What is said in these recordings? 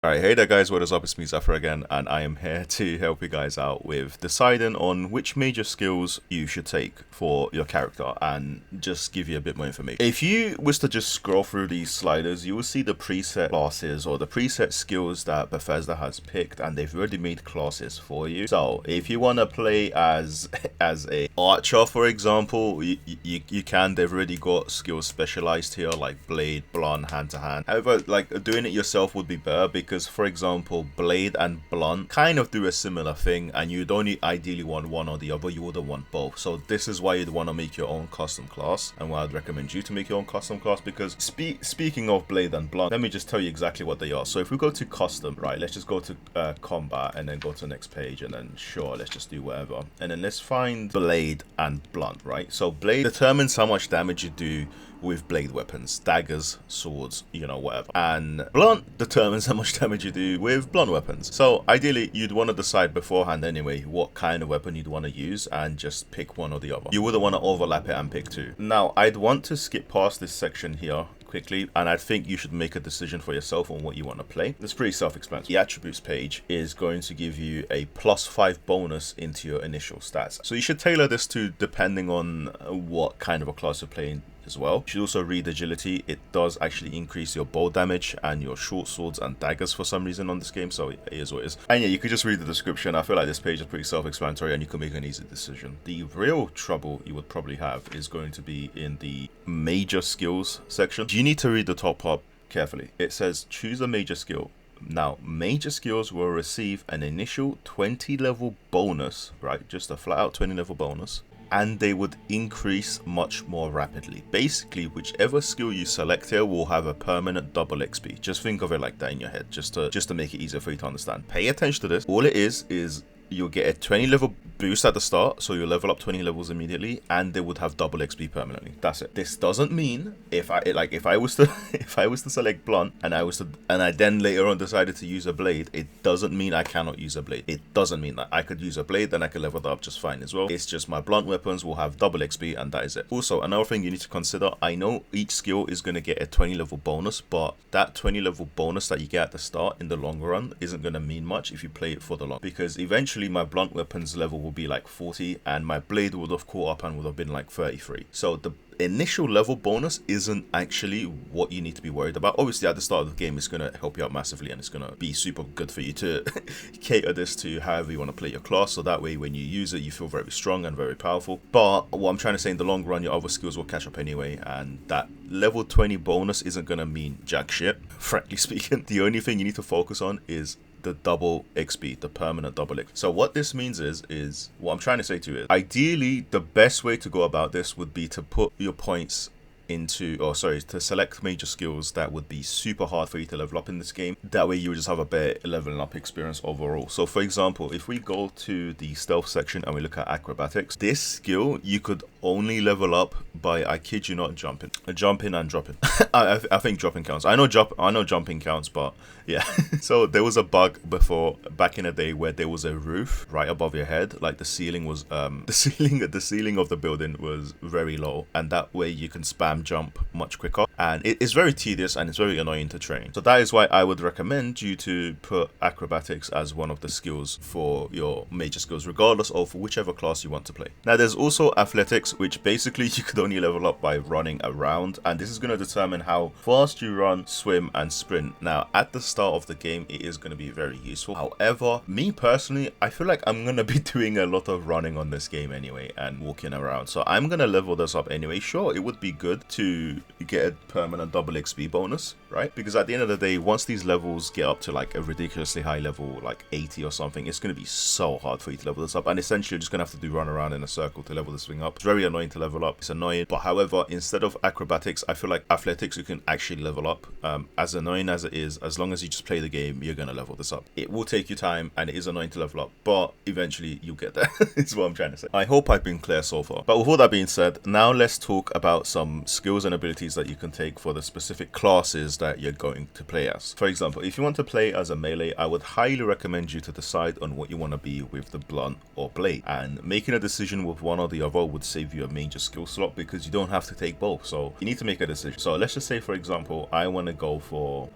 Alright, hey there guys, what is up? It's me Zephyr again, and I am here to help you guys out with deciding on which major skills you should take for your character and just give you a bit more information. If you was to just scroll through these sliders, you will see the preset classes or the preset skills that Bethesda has picked, and they've already made classes for you. So if you want to play as a archer, for example, you can. They've already got skills specialized here like blade, blunt, hand to hand. However, like doing it yourself would be better because, for example, blade and blunt kind of do a similar thing, and you'd only ideally want one or the other. You wouldn't want both. So this is why you'd want to make your own custom class, and why I'd recommend you to make your own custom class. Because speaking of blade and blunt, let me just tell you exactly what they are. So if we go to custom, right, let's just go to combat and then go to the next page, and then sure, let's just do whatever, and then let's find blade and blunt. Right, so blade determines how much damage you do with blade weapons, daggers, swords, you know, whatever. And blunt determines how much damage you do with blunt weapons. So ideally, you'd want to decide beforehand anyway what kind of weapon you'd want to use and just pick one or the other. You wouldn't want to overlap it and pick two. Now, I'd want to skip past this section here quickly, and I think you should make a decision for yourself on what you want to play. It's pretty self-explanatory. The attributes page is going to give you a +5 bonus into your initial stats. So you should tailor this to depending on what kind of a class you're playing as well. You should also read agility. It does actually increase your bow damage and your short swords and daggers for some reason on this game, so it is what it is. And yeah, you could just read the description. I feel like this page is pretty self-explanatory and you can make an easy decision. The real trouble you would probably have is going to be in the major skills section. You need to read the top part carefully. It says choose a major skill. Now, major skills will receive an initial 20 level bonus, right? Just a flat out 20 level bonus. And they would increase much more rapidly. Basically, whichever skill you select here will have a permanent double XP. Just think of it like that in your head, just to make it easier for you to understand. Pay attention to this. All it is you'll get a 20 level boost at the start, so you'll level up 20 levels immediately, and they would have double XP permanently. That's it. This doesn't mean if I was to select blunt and I then later on decided to use a blade, it doesn't mean I cannot use a blade. It doesn't mean that. I could use a blade, then I could level that up just fine as well. It's just my blunt weapons will have double XP, and that is it. Also, another thing you need to consider, I know each skill is going to get a 20 level bonus, but that 20 level bonus that you get at the start in the long run isn't going to mean much if you play it for the long, because eventually my blunt weapons level will be like 40 and my blade would have caught up and would have been like 33. So the initial level bonus isn't actually what you need to be worried about. Obviously at the start of the game it's going to help you out massively, and it's going to be super good for you to cater this to however you want to play your class, so that way when you use it you feel very strong and very powerful. But what I'm trying to say, in the long run your other skills will catch up anyway, and that level 20 bonus isn't going to mean jack shit, frankly speaking. The only thing you need to focus on is the double XP, the permanent double XP. So what this means is what I'm trying to say to you is, ideally the best way to go about this would be to put your points into, to select major skills that would be super hard for you to level up in this game. That way you would just have a better leveling up experience overall. So for example, if we go to the stealth section and we look at acrobatics, this skill you could only level up by, I kid you not, jumping and dropping. I think dropping counts. I know jumping counts, but yeah. So there was a bug before, back in the day, where there was a roof right above your head. Like the ceiling was the ceiling of the building was very low, and that way you can spam jump much quicker, and it is very tedious and it's very annoying to train. So that is why I would recommend you to put acrobatics as one of the skills for your major skills, regardless of whichever class you want to play. Now there's also athletics, which basically you could only level up by running around, and this is going to determine how fast you run, swim and sprint. Now at the start of the game it is going to be very useful. However, me personally, I feel like I'm going to be doing a lot of running on this game anyway and walking around, so I'm going to level this up anyway. Sure, it would be good to get a permanent double XP bonus, right? Because at the end of the day, once these levels get up to like a ridiculously high level, like 80 or something, it's going to be so hard for you to level this up, and essentially you're just going to have to run around in a circle to level this thing up. It's very annoying to level up. It's annoying, but however, instead of acrobatics, I feel like athletics you can actually level up. As annoying as it is, as long as you just play the game, you're going to level this up. It will take you time and it is annoying to level up, but eventually you'll get there. Is what I'm trying to say. I hope I've been clear so far. But with all that being said, now let's talk about some skills and abilities that you can take for the specific classes that you're going to play as. For example, if you want to play as a melee, I would highly recommend you to decide on what you want to be with the blunt or blade, and making a decision with one or the other would save you a major skill slot because you don't have to take both. So you need to make a decision. So let's just say, for example, I want to go for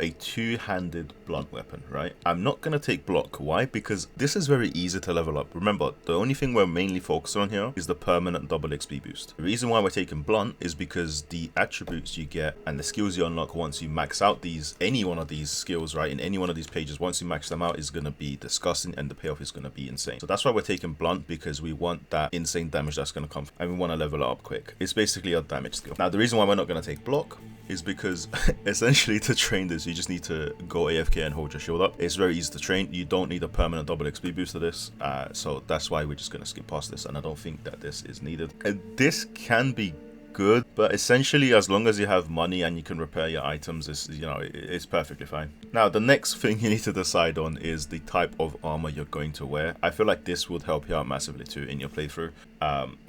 a two-handed blunt weapon, right? I'm not going to take block. Why? Because this is very easy to level up. Remember, the only thing we're mainly focused on here is the permanent double XP boost. The reason why we're taking blunt is because the attributes you get and the skills you unlock once you max out any one of these skills, right, in any one of these pages, once you max them out, is going to be disgusting, and the payoff is going to be insane. So that's why we're taking blunt, because we want that insane damage that's going to come, and we want to level it up quick. It's basically a damage skill. Now, the reason why we're not going to take block is because essentially to train this, you just need to go AFK and hold your shield up. It's very easy to train. You don't need a permanent double XP boost to this, so that's why we're just going to skip past this, and I don't think that this is needed. This can be good, but essentially as long as you have money and you can repair your items, it's perfectly fine. Now, the next thing you need to decide on is the type of armor you're going to wear. I feel like this would help you out massively too in your playthrough.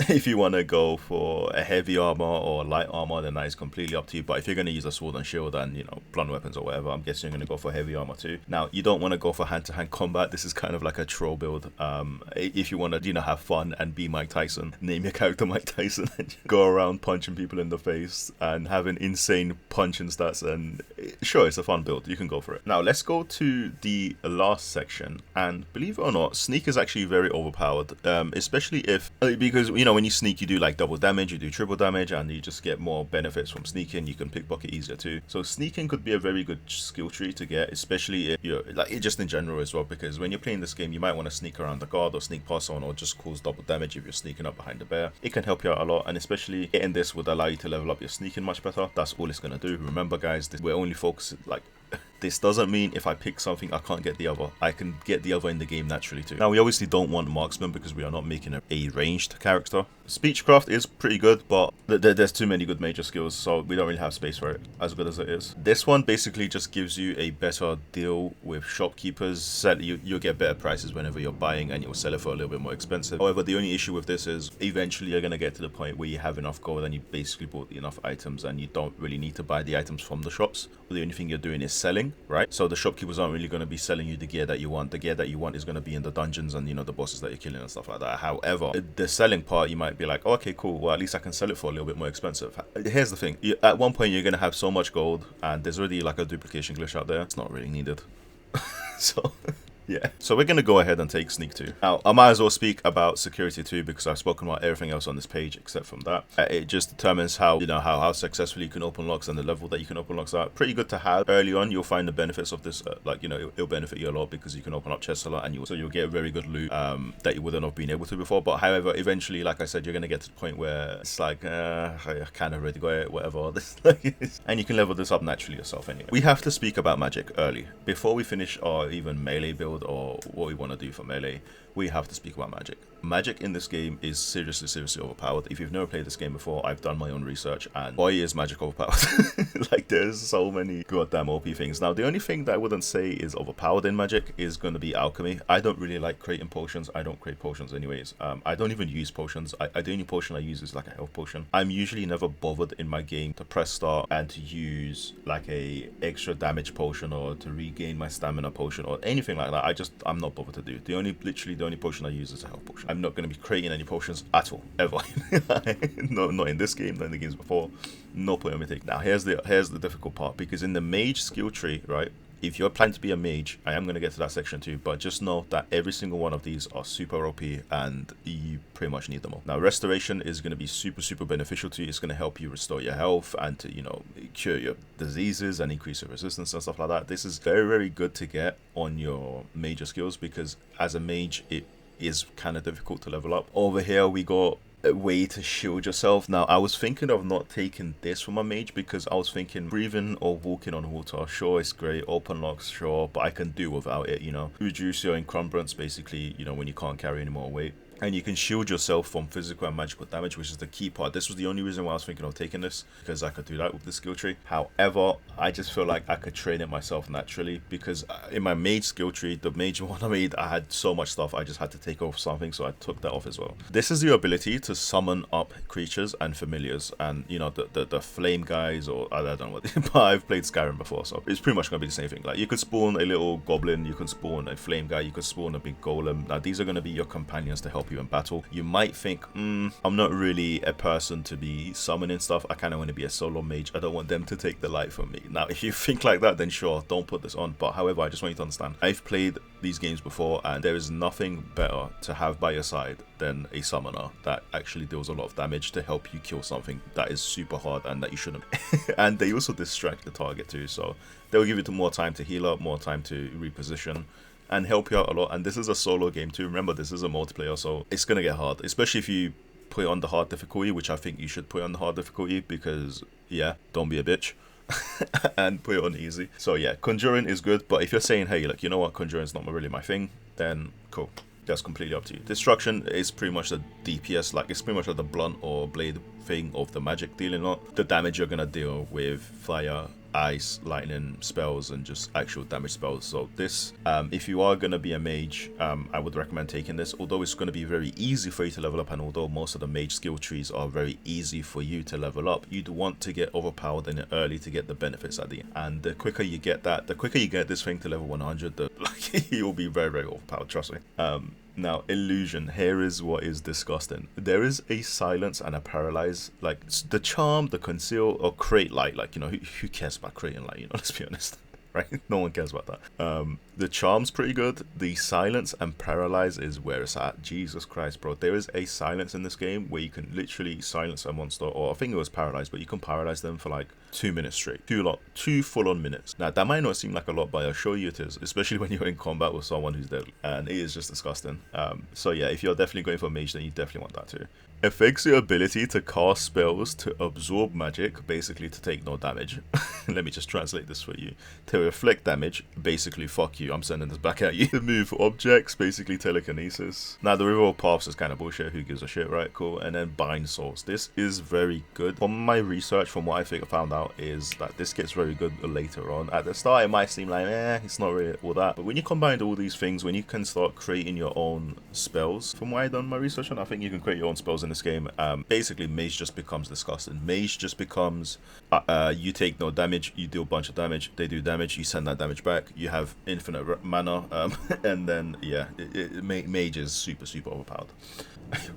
If you want to go for a heavy armor or light armor, then that is completely up to you. But if you're going to use a sword and shield and blunt weapons or whatever, I'm guessing you're going to go for heavy armor too. Now, you don't want to go for hand-to-hand combat. This is kind of like a troll build. If you want to have fun and be Mike Tyson, name your character Mike Tyson and go around punching people in the face and having insane punching stats, and sure, it's a fun build. You can go for it. Now, let's go to the last section, and believe it or not, sneak is actually very overpowered, especially because when you sneak, you do like double damage, you do triple damage, and you just get more benefits from sneaking. You can pickpocket easier too, so sneaking could be a very good skill tree to get, especially if you're just in general as well, because when you're playing this game, you might want to sneak around the guard or sneak past someone, or just cause double damage if you're sneaking up behind the bear. It can help you out a lot, and especially getting this would allow you to level up your sneaking much better. That's all it's going to do. Remember guys, we're only focusing, this doesn't mean if I pick something I can't get the other. I can get the other in the game naturally too. Now, we obviously don't want marksman because we are not making a ranged character. Speechcraft is pretty good, but there's too many good major skills, so we don't really have space for it, as good as it is. This one basically just gives you a better deal with shopkeepers. You'll get better prices whenever you're buying, and you'll sell it for a little bit more expensive. However, the only issue with this is eventually you're going to get to the point where you have enough gold and you basically bought enough items, and you don't really need to buy the items from the shops. The only thing you're doing is selling, right? So the shopkeepers aren't really going to be selling you the gear that you want. The gear that you want is going to be in the dungeons and the bosses that you're killing and stuff like that. However, the selling part, you might be like, oh, okay, cool, well, at least I can sell it for a little bit more expensive. Here's the thing, at one point you're going to have so much gold, and there's already like a duplication glitch out there. It's not really needed. So yeah, so we're going to go ahead and take Sneak 2. Now, I might as well speak about Security 2 because I've spoken about everything else on this page except from that. It just determines how, how successfully you can open locks and the level that you can open locks at. Pretty good to have. Early on, you'll find the benefits of this, it'll benefit you a lot because you can open up chests a lot, and you'll get very good loot that you wouldn't have been able to before. But however, eventually, like I said, you're going to get to the point where it's like, I kind of already got it, whatever. And you can level this up naturally yourself anyway. We have to speak about magic early. Before we finish our even melee build or what we want to do for melee, we have to speak about magic. Magic in this game is seriously overpowered. If you've never played this game before, I've done my own research, and boy, is magic overpowered. Like, there's so many goddamn OP things. Now, the only thing that I wouldn't say is overpowered in magic is going to be alchemy. I don't really like creating potions. I don't create potions anyways. I don't even use potions. The only potion I use is like a health potion. I'm usually never bothered in my game to press start and to use like a extra damage potion or to regain my stamina potion or anything like that. I'm not bothered to do. Literally the only potion I use is a health potion. I'm not going to be creating any potions at all, ever. No, not in this game, not in the games before. No point in me taking. Now, here's the difficult part, because in the mage skill tree, right, if you're planning to be a mage, I am going to get to that section too, but just know that every single one of these are super OP and you pretty much need them all. Now, restoration is going to be super beneficial to you. It's going to help you restore your health and to, cure your diseases and increase your resistance and stuff like that. This is very good to get on your major skills, because as a mage, it is kind of difficult to level up. Over here, we got a way to shield yourself. Now, I was thinking of not taking this from a mage because I was thinking breathing or walking on water, sure, it's great, open locks, sure, but I can do without it, reduce your encumbrance basically, when you can't carry any more weight. and you can shield yourself from physical and magical damage, which is the key part. This was the only reason why I was thinking of taking this, because I could do that with the skill tree. However, I just feel like I could train it myself naturally, because in my mage skill tree, the mage one I made, I had so much stuff I just had to take off something, so I took that off as well. This is the ability to summon up creatures and familiars, and you know, the flame guys, or I don't know what, but I've played Skyrim before, so it's pretty much gonna be the same thing. Like, you could spawn a little goblin, you can spawn a flame guy, you could spawn a big golem. Now these are gonna be your companions to help you in battle. You might think, I'm not really a person to be summoning stuff. I kind of want to be a solo mage. I don't want them to take the light from me. Now, if you think like that, then sure, don't put this on. But however, I just want you to understand, I've played these games before, and there is nothing better to have by your side than a summoner that actually deals a lot of damage to help you kill something that is super hard and that you shouldn't. And they also distract the target too, so they'll give you more time to heal up, more time to reposition, and help you out a lot. And this is a solo game too. Remember, this is a multiplayer, so it's gonna get hard, especially if you put it on the hard difficulty, which I think you should put on the hard difficulty, because yeah, don't be a bitch. And put it on easy. So yeah, conjuring is good, but if you're saying, hey, like, you know what, conjuring is not really my thing, then cool, that's completely up to you. Destruction is pretty much the DPS, like it's pretty much like the blunt or blade thing of the magic dealing lot. The damage you're gonna deal with fire, ice, lightning spells, and just actual damage spells. So this, if you are going to be a mage, I would recommend taking this, although it's going to be very easy for you to level up, and although most of the mage skill trees are very easy for you to level up, you'd want to get overpowered in it early to get the benefits at the end. And the quicker you get that, the quicker you get this thing to level 100, the like, you'll be very, very overpowered, trust me. Now, illusion, here is what is disgusting. There is a silence and a paralyze, like the charm, the conceal, or create light. Like, you know, who cares about creating light, you know, let's be honest. Right? No one cares about that. The charm's pretty good. The silence and paralyze is where it's at. Jesus Christ, bro. There is a silence in this game where you can literally silence a monster, or I think it was paralyzed, but you can paralyze them for like 2 minutes straight. Two full-on minutes. Now, that might not seem like a lot, but I'll show you it is, especially when you're in combat with someone who's dead. And it is just disgusting. So yeah, if you're definitely going for a mage, then you definitely want that too. Affects your ability to cast spells to absorb magic, basically to take no damage. Let me just translate this for you. To reflect damage, basically fuck you, I'm sending this back at you. To move objects, basically telekinesis. Now the reroll paths is kind of bullshit, who gives a shit, right? Cool. And then bind souls. This is very good. From my research, from what I found out, is that this gets very good later on. At the start it might seem like, it's not really all that. But when you combine all these things, when you can start creating your own spells, from what I've done my research on, I think you can create your own spells in this game. Basically mage just becomes disgusting. Mage just becomes you take no damage, you deal a bunch of damage, they do damage, you send that damage back, you have infinite mana, and then yeah, mage is super overpowered.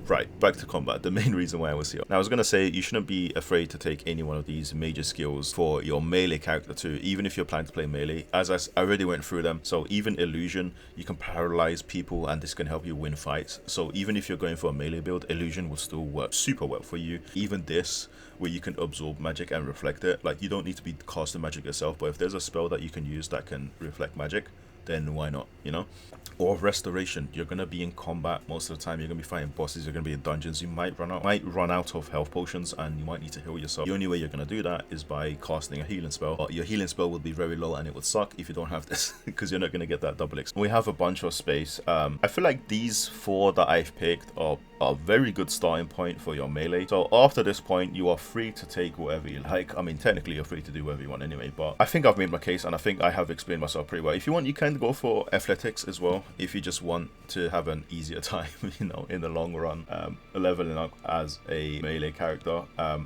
Right, back to combat, the main reason why I was here. Now I was going to say, you shouldn't be afraid to take any one of these major skills for your melee character too, even if you're planning to play melee, as I already went through them. So even illusion, you can paralyze people and this can help you win fights. So even if you're going for a melee build, illusion will still work super well for you. Even this, where you can absorb magic and reflect it, like you don't need to be casting magic yourself, but if there's a spell that you can use that can reflect magic, then why not, you know? Or restoration, you're gonna be in combat most of the time, you're gonna be fighting bosses, you're gonna be in dungeons, you might run out of health potions and you might need to heal yourself. The only way you're gonna do that is by casting a healing spell, but your healing spell will be very low and it would suck if you don't have this, because you're not gonna get that double XP. We have a bunch of space. I feel like these 4 that I've picked are a very good starting point for your melee. So after this point, you are free to take whatever you like. I mean, technically you're free to do whatever you want anyway, but I think I've made my case and I think I have explained myself pretty well. If you want, you can go for athletics as well, if you just want to have an easier time, you know, in the long run, leveling up as a melee character.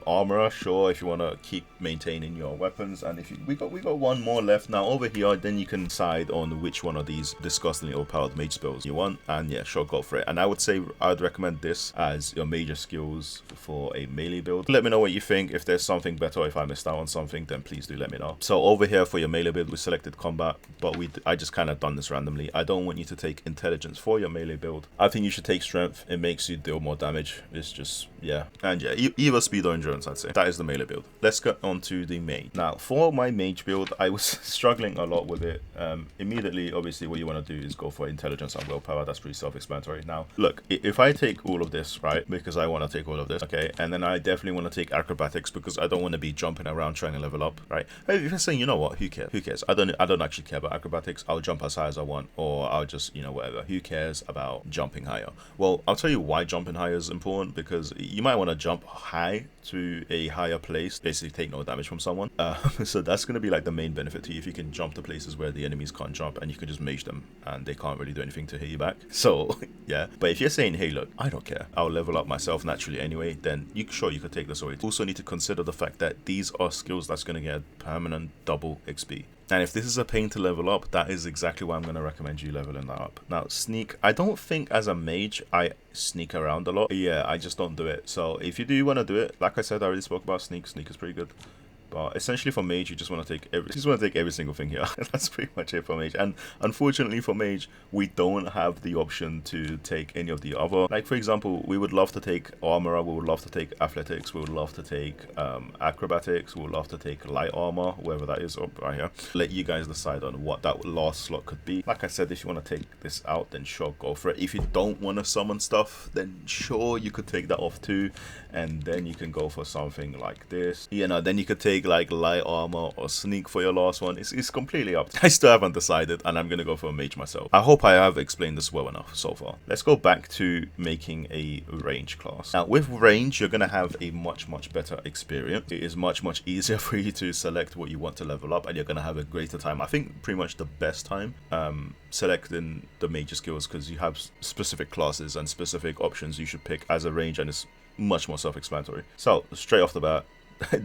Armorer, sure, if you want to keep maintaining your weapons. And if you, we got one more left now over here, then you can decide on which one of these disgustingly overpowered mage spells you want, and yeah, sure, go for it. And I would say I'd recommend this as your major skills for a melee build. Let me know what you think. If there's something better, if I missed out on something, then please do let me know. So over here for your melee build, we selected combat, but I just kind of done this randomly. I don't want you to take intelligence for your melee build. I think you should take strength. It makes you deal more damage. It's just, yeah. And yeah, either speed or endurance, I'd say. That is the melee build. Let's get on to the mage. Now, for my mage build, I was struggling a lot with it. Immediately, obviously, what you want to do is go for intelligence and willpower. That's pretty self-explanatory. Now, look, if I take all all of this, right? Because I want to take all of this, okay? And then I definitely want to take acrobatics because I don't want to be jumping around trying to level up, right? If you're saying, you know what, who cares? Who cares? I don't actually care about acrobatics. I'll jump as high as I want, or I'll just, you know, whatever. Who cares about jumping higher? Well, I'll tell you why jumping higher is important, because you might want to jump high to a higher place, basically take no damage from someone. So that's going to be like the main benefit to you if you can jump to places where the enemies can't jump, and you can just mage them and they can't really do anything to hit you back. So yeah, but if you're saying, hey look, I don't care, I'll level up myself naturally anyway, then you could take this away. You also need to consider the fact that these are skills that's going to get permanent double XP. And if this is a pain to level up, that is exactly why I'm going to recommend you leveling that up. Now, sneak, I don't think as a mage I sneak around a lot. Yeah, I just don't do it. So if you do want to do it, like I said, I already spoke about sneak. Sneak is pretty good. But essentially for mage, you just want to take every single thing here. That's pretty much it for mage. And unfortunately for mage, we don't have the option to take any of the other. Like for example, we would love to take armor, we would love to take athletics, we would love to take acrobatics, we would love to take light armor, wherever that is up right here. Let you guys decide on what that last slot could be. Like I said, if you want to take this out, then sure, go for it. If you don't want to summon stuff, then sure, you could take that off too, and then you can go for something like this. You know, then you could take like light armor or sneak for your last one. It's completely up. I still haven't decided, and I'm gonna go for a mage myself. I hope I have explained this well enough so far. Let's go back to making a range class. Now with range, you're gonna have a much better experience. It is much easier for you to select what you want to level up, and you're gonna have a greater time. I think pretty much the best time selecting the major skills, because you have specific classes and specific options you should pick as a range, and it's much more self-explanatory. So straight off the bat,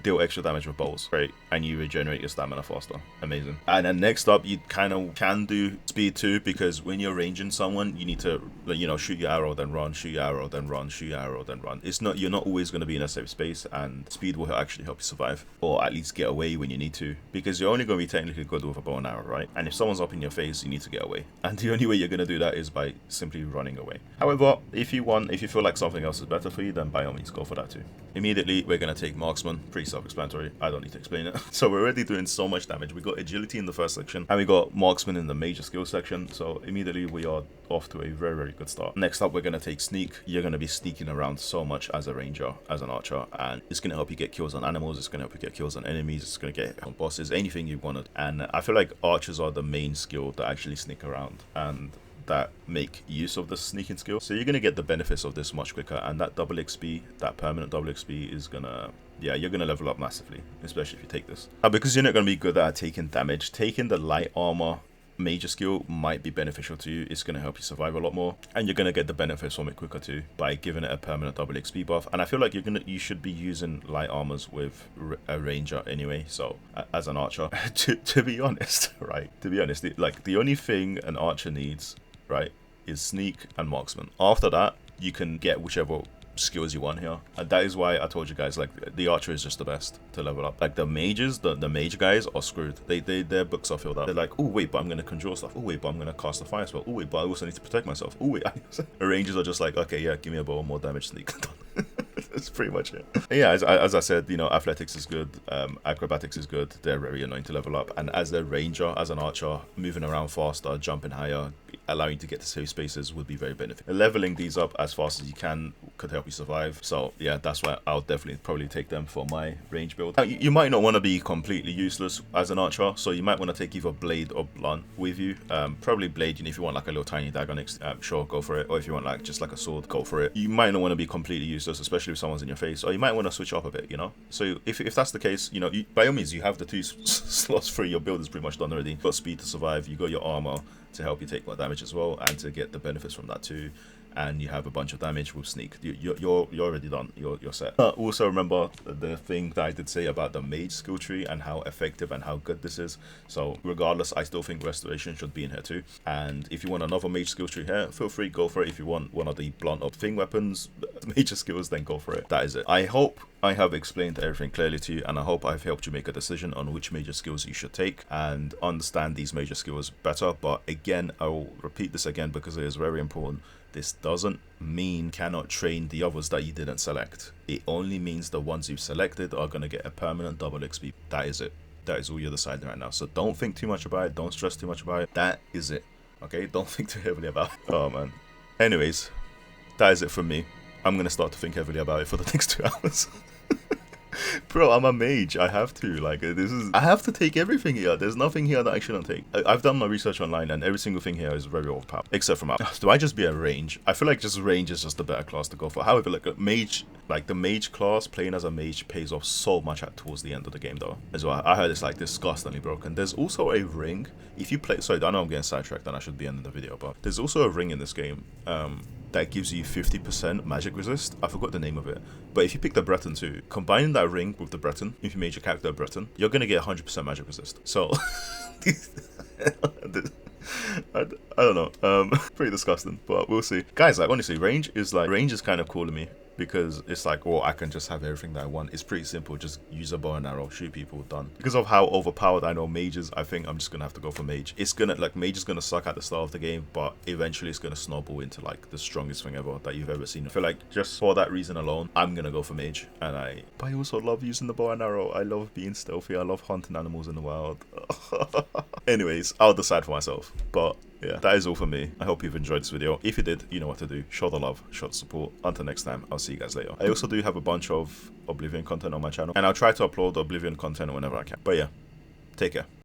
deal extra damage with bowls, great, and you regenerate your stamina faster, amazing. And then next up, you kind of can do speed too, because when you're ranging someone, you need to, you know, shoot your arrow, then run, shoot your arrow, then run, shoot your arrow, then run. You're not always going to be in a safe space, and speed will actually help you survive, or at least get away when you need to, because you're only going to be technically good with a bow and arrow, right? And if someone's up in your face, you need to get away, and the only way you're going to do that is by simply running away. However, if you feel like something else is better for you, then by all means go for that too. Immediately, we're going to take marksman. Pretty self-explanatory, I don't need to explain it. So we're already doing so much damage. We got agility in the first section, and we got marksman in the major skill section, so immediately we are off to a very good start. Next up, we're going to take sneak. You're going to be sneaking around so much as a ranger, as an archer, and it's going to help you get kills on animals, it's going to help you get kills on enemies, it's going to get on bosses, anything you wanted. And I feel like archers are the main skill that actually sneak around and that make use of the sneaking skill. So you're going to get the benefits of this much quicker, and that double XP, that permanent double XP is going to, yeah, you're going to level up massively, especially if you take this. Because you're not going to be good at taking damage, taking the light armor major skill might be beneficial to you. It's going to help you survive a lot more, and you're going to get the benefits from it quicker too by giving it a permanent double XP buff. And I feel like you should be using light armors with a ranger anyway, so as an archer. to be honest, right, to be honest, like the only thing an archer needs, right, is sneak and marksman. After that, you can get whichever skills you want here, and that is why I told you guys, like, the archer is just the best to level up. Like the mages, the mage guys are screwed. Their books are filled up. They're like, oh wait, but I'm gonna conjure stuff. Oh wait, but I'm gonna cast a fire spell. Oh wait, but I also need to protect myself. Oh wait, the rangers are just like, okay, yeah, give me a bow, more damage, sneak. That's pretty much it. Yeah, as I said, you know, athletics is good, acrobatics is good. They're very annoying to level up, and as a ranger, as an archer, moving around faster, jumping higher, allowing you to get to safe spaces would be very beneficial. Leveling these up as fast as you can could help you survive. So yeah, that's why I'll definitely probably take them for my range build. Now, you might not want to be completely useless as an archer, so you might want to take either blade or blunt with you. Probably blade, you know, if you want like a little tiny dagger next, sure, go for it. Or if you want like just like a sword, go for it. You might not want to be completely useless, especially if someone's in your face, or you might want to switch up a bit, you know. So if that's the case, you know, by all means, you have the two slots free. Your build is pretty much done already. You've got speed to survive, you got your armor to help you take more damage as well, and to get the benefits from that too, and you have a bunch of damage with sneak. You're already done. You're set. Also remember the thing that I did say about the mage skill tree and how effective and how good this is. So regardless, I still think restoration should be in here too. And if you want another mage skill tree here, feel free, go for it. If you want one of the blunt or thing weapons, major skills, then go for it. That is it. I hope I have explained everything clearly to you, and I hope I've helped you make a decision on which major skills you should take and understand these major skills better. But again, I will repeat this again because it is very important. This doesn't mean cannot train the others that you didn't select. It only means the ones you've selected are going to get a permanent double XP. That is it. That is all you're deciding right now. So don't think too much about it. Don't stress too much about it. That is it. Okay? Don't think too heavily about it. Oh, man. Anyways, that is it from me. I'm gonna start to think heavily about it for the next 2 hours. Bro, I'm a mage. I have to. Like, I have to take everything here. There's nothing here that I shouldn't take. I've done my research online, and every single thing here is very overpowered, except for map. Do I just be a range? I feel like just range is just the better class to go for. However, like a mage, like the mage class, playing as a mage pays off so much towards the end of the game, though. As well, I heard it's like disgustingly broken. There's also a ring. If you play, sorry, I know I'm getting sidetracked, and I should be ending the video, but there's also a ring in this game. That gives you 50% magic resist. I forgot the name of it. But if you pick the Breton too, combining that ring with the Breton, if you made your character a Breton, you're going to get 100% magic resist. So, I don't know. Pretty disgusting, but we'll see. Guys, like, honestly, range is kind of cool to me. Because it's like, well, I can just have everything that I want. It's pretty simple. Just use a bow and arrow, shoot people, done. Because of how overpowered I know mages, I think I'm just gonna have to go for mage. It's gonna, like, mage is gonna suck at the start of the game, but eventually it's gonna snowball into like the strongest thing ever that you've ever seen. I feel like just for that reason alone, I'm gonna go for mage. But I also love using the bow and arrow. I love being stealthy. I love hunting animals in the wild. Anyways, I'll decide for myself. But yeah, that is all for me. I hope you've enjoyed this video. If you did, you know what to do. Show the love, show the support. Until next time, I'll see you guys later. I also do have a bunch of Oblivion content on my channel, and I'll try to upload Oblivion content whenever I can. But yeah, take care.